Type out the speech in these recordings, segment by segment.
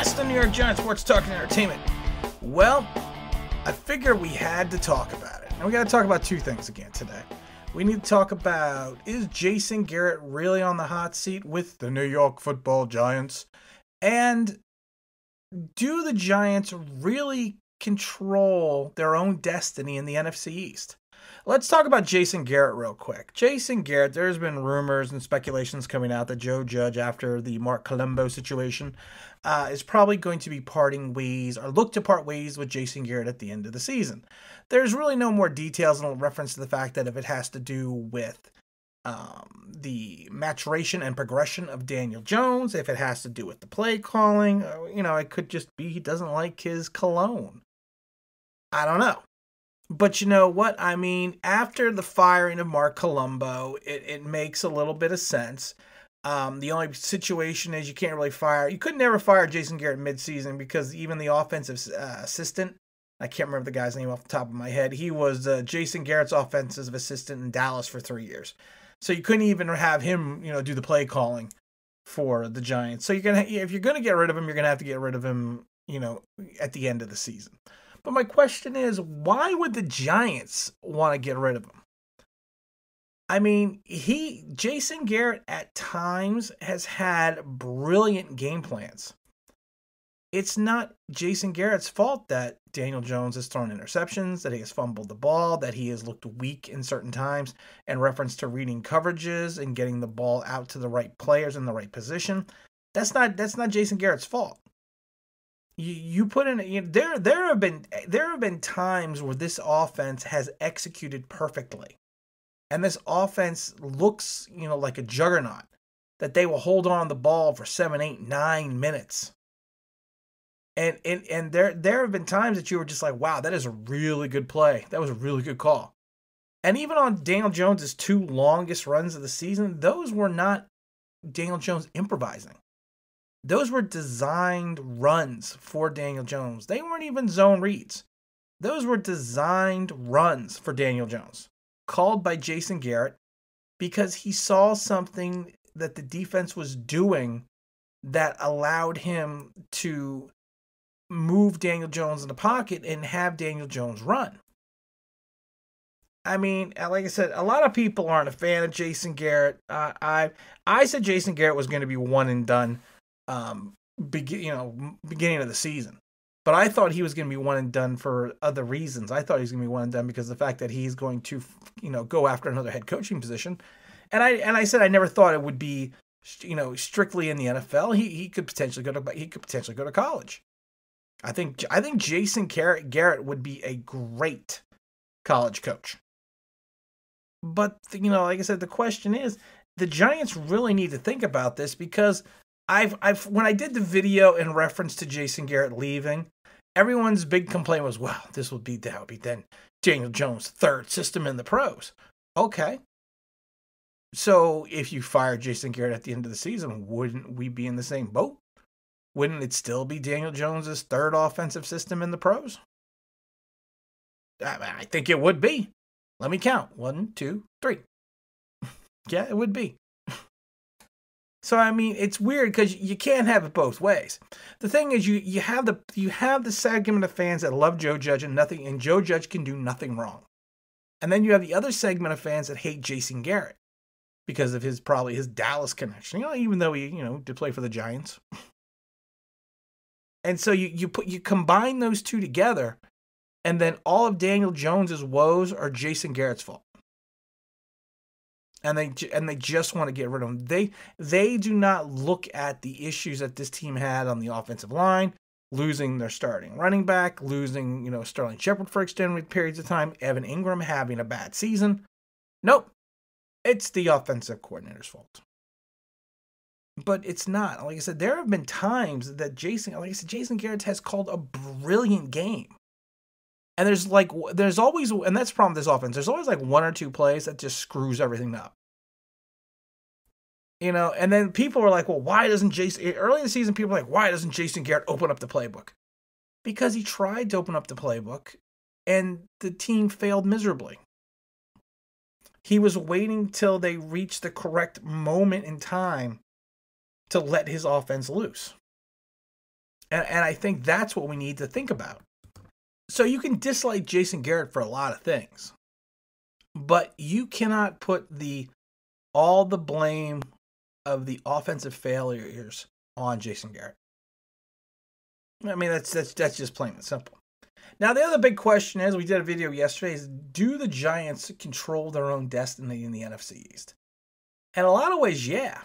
best of New York Giants sports talk and entertainment. Well, I figure we had to talk about it. And we got to talk about two things again today. We need to talk about, is Jason Garrett really on the hot seat with the New York Football Giants? And do the Giants really control their own destiny in the NFC East? Let's talk about Jason Garrett real quick. Jason Garrett, there's been rumors and speculations coming out that Joe Judge, after the Mark Colombo situation, is probably going to be parting ways or look to part ways with Jason Garrett at the end of the season. There's really no more details in reference to the fact that if it has to do with the maturation and progression of Daniel Jones, if it has to do with the play calling, it could just be he doesn't like his cologne. I don't know. But you know what? I mean, after the firing of Mark Colombo, it makes a little bit of sense. The only situation is you could never fire Jason Garrett midseason because even the offensive assistant, I can't remember the guy's name off the top of my head, he was Jason Garrett's offensive assistant in Dallas for 3 years. So you couldn't even have him, do the play calling for the Giants. So if you're gonna get rid of him, you're gonna have to get rid of him, at the end of the season. But my question is, why would the Giants want to get rid of him? I mean, Jason Garrett at times has had brilliant game plans. It's not Jason Garrett's fault that Daniel Jones has thrown interceptions, that he has fumbled the ball, that he has looked weak in certain times in reference to reading coverages and getting the ball out to the right players in the right position. That's not Jason Garrett's fault. You put in there have been times where this offense has executed perfectly, and this offense looks like a juggernaut that they will hold on the ball for 7, 8, 9 minutes, and there have been times that you were just like, wow, that is a really good play, that was a really good call. And even on Daniel Jones's 2 longest runs of the season, those were not Daniel Jones improvising. Those were designed runs for Daniel Jones. They weren't even zone reads. Those were designed runs for Daniel Jones, called by Jason Garrett because he saw something that the defense was doing that allowed him to move Daniel Jones in the pocket and have Daniel Jones run. I mean, like I said, a lot of people aren't a fan of Jason Garrett. I said Jason Garrett was going to be one and done. Beginning of the season, but I thought he was going to be one and done for other reasons. I thought he was going to be one and done because of the fact that he's going to, go after another head coaching position, and I said I never thought it would be, strictly in the NFL. He could potentially go to college. I think Jason Garrett would be a great college coach. But like I said, the question is, the Giants really need to think about this because when I did the video in reference to Jason Garrett leaving, everyone's big complaint was, well, that would be then Daniel Jones' third system in the pros. Okay. So if you fire Jason Garrett at the end of the season, wouldn't we be in the same boat? Wouldn't it still be Daniel Jones' third offensive system in the pros? I think it would be. Let me count. 1, 2, 3. Yeah, it would be. So I mean, it's weird because you can't have it both ways. The thing is, you have the segment of fans that love Joe Judge and Joe Judge can do nothing wrong, and then you have the other segment of fans that hate Jason Garrett because of his Dallas connection. Even though he did play for the Giants, and so you combine those two together, and then all of Daniel Jones's woes are Jason Garrett's fault. And they just want to get rid of him. They do not look at the issues that this team had on the offensive line, losing their starting running back, losing Sterling Shepard for extended periods of time, Evan Ingram having a bad season. Nope, it's the offensive coordinator's fault. But it's not. Like I said, there have been times that Jason Garrett has called a brilliant game. And there's always, and that's the problem with this offense, there's always like 1 or 2 plays that just screws everything up. And then people were like, well, early in the season, people were like, why doesn't Jason Garrett open up the playbook? Because he tried to open up the playbook, and the team failed miserably. He was waiting till they reached the correct moment in time to let his offense loose. And I think that's what we need to think about. So you can dislike Jason Garrett for a lot of things, but you cannot put all the blame of the offensive failures on Jason Garrett. I mean, that's just plain and simple. Now, the other big question is, we did a video yesterday, is do the Giants control their own destiny in the NFC East? In a lot of ways, yeah.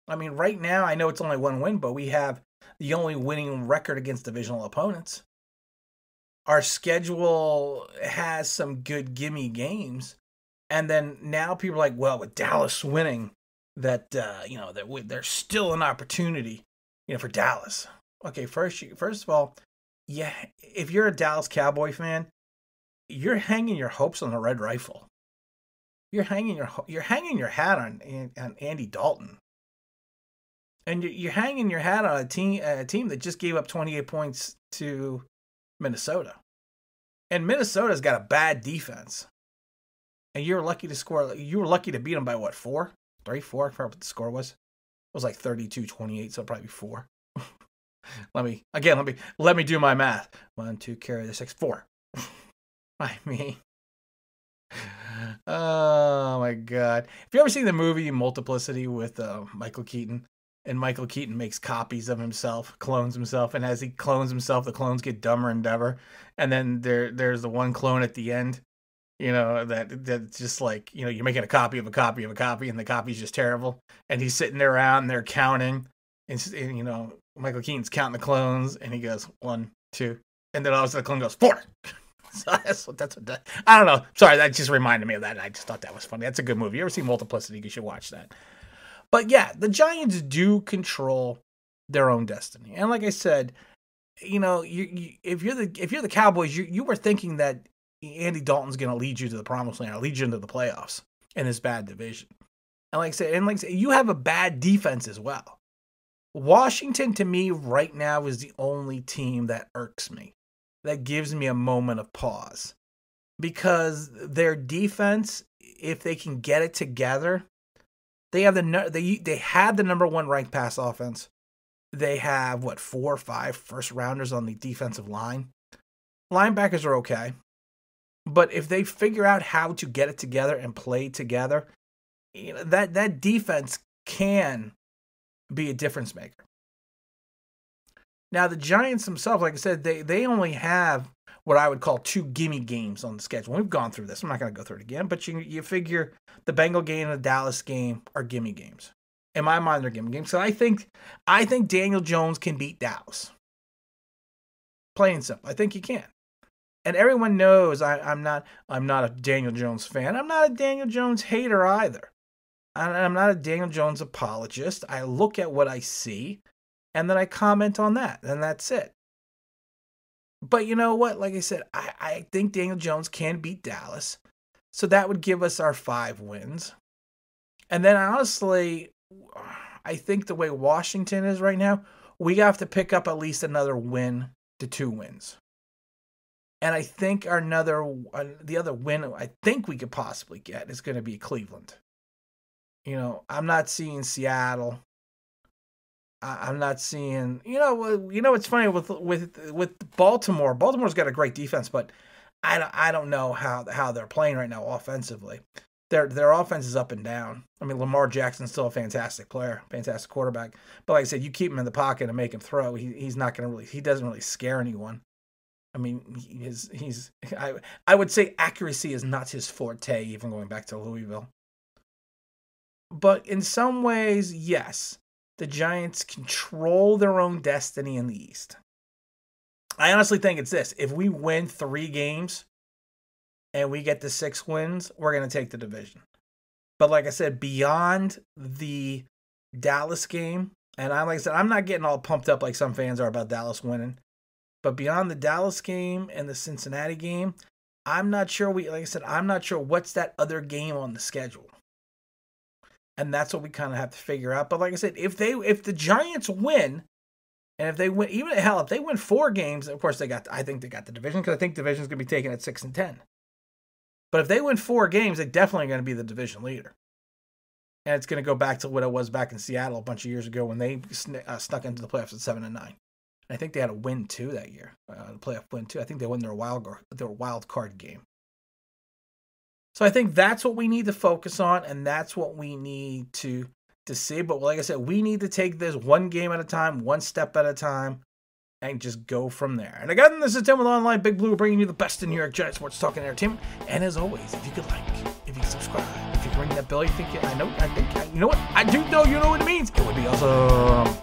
I mean, right now, I know it's only one win, but we have the only winning record against divisional opponents. Our schedule has some good gimme games. And then now people are like, well, with Dallas winning, that there's still an opportunity, for Dallas. Okay, first of all, yeah, if you're a Dallas Cowboy fan, you're hanging your hopes on the Red Rifle. You're hanging your hat on Andy Dalton, and you're hanging your hat on a team that just gave up 28 points to Minnesota, and Minnesota's got a bad defense, and you're lucky to score. You were lucky to beat them by what, 4? 3, 4? I forgot what the score was. It was like 32-28, so probably 4. Let me do my math. 1, 2, carry the 6, 4. I mean, oh my God. Have you ever seen the movie Multiplicity with Michael Keaton? And Michael Keaton makes copies of himself, clones himself, and as he clones himself, the clones get dumber and dumber. And then there's the one clone at the end, that's just like, you're making a copy of a copy of a copy, and the copy's just terrible. And he's sitting there around, and they're counting, and Michael Keaton's counting the clones, and he goes 1, 2, and then all of a sudden the clone goes 4. So that's what I don't know. Sorry, that just reminded me of that. I just thought that was funny. That's a good movie. You ever seen Multiplicity? You should watch that. But yeah, the Giants do control their own destiny. And like I said, if you're the Cowboys, you were thinking that Andy Dalton's going to lead you to the promised land, or lead you into the playoffs in this bad division. And like I said, you have a bad defense as well. Washington, to me, right now is the only team that irks me, that gives me a moment of pause, because their defense, if they can get it together, they have they had the number 1 ranked pass offense. They have 4 or 5 first rounders on the defensive line. Linebackers are okay, but if they figure out how to get it together and play together, that defense can be a difference maker. Now, the Giants themselves, like I said, they only have what I would call 2 gimme games on the schedule. We've gone through this. I'm not going to go through it again, but you figure the Bengal game and the Dallas game are gimme games. In my mind, they're gimme games. So I think Daniel Jones can beat Dallas. Plain and simple. I think he can. And everyone knows I'm not a Daniel Jones fan. I'm not a Daniel Jones hater either. I'm not a Daniel Jones apologist. I look at what I see, and then I comment on that, and that's it. But you know what? Like I said, I think Daniel Jones can beat Dallas. So that would give us our 5 wins. And then honestly, I think the way Washington is right now, we have to pick up at least another win to 2 wins. And I think the other win I think we could possibly get is going to be Cleveland. I'm not seeing Seattle. I'm not seeing, it's funny with Baltimore. Baltimore's got a great defense, but I don't know how they're playing right now offensively. Their offense is up and down. I mean, Lamar Jackson's still a fantastic player, fantastic quarterback. But like I said, you keep him in the pocket and make him throw. He's not going to he doesn't really scare anyone. I mean, I would say accuracy is not his forte, even going back to Louisville. But in some ways, yes, the Giants control their own destiny in the East. I honestly think it's this. If we win 3 games and we get to 6 wins, we're going to take the division. But like I said, beyond the Dallas game, and like I said, I'm not getting all pumped up like some fans are about Dallas winning. But beyond the Dallas game and the Cincinnati game, I'm not sure I'm not sure what's that other game on the schedule. And that's what we kind of have to figure out. But like I said, if the Giants win, and if they win, if they win 4 games, of course I think they got the division, because I think the division's going to be taken at 6 and 10. But if they win 4 games, they're definitely going to be the division leader. And it's going to go back to what it was back in Seattle a bunch of years ago when they snuck into the playoffs at 7 and 9. I think they had a win too that year, a playoff win too. I think they won their wild card game. So I think that's what we need to focus on, and that's what we need to see. But like I said, we need to take this one game at a time, one step at a time, and just go from there. And again, this is Tim with Online Big Blue, bringing you the best in New York Giants sports talk and entertainment. And as always, if you could like, if you could subscribe, if you could ring that bell, you know what? I do know you know what it means. It would be awesome.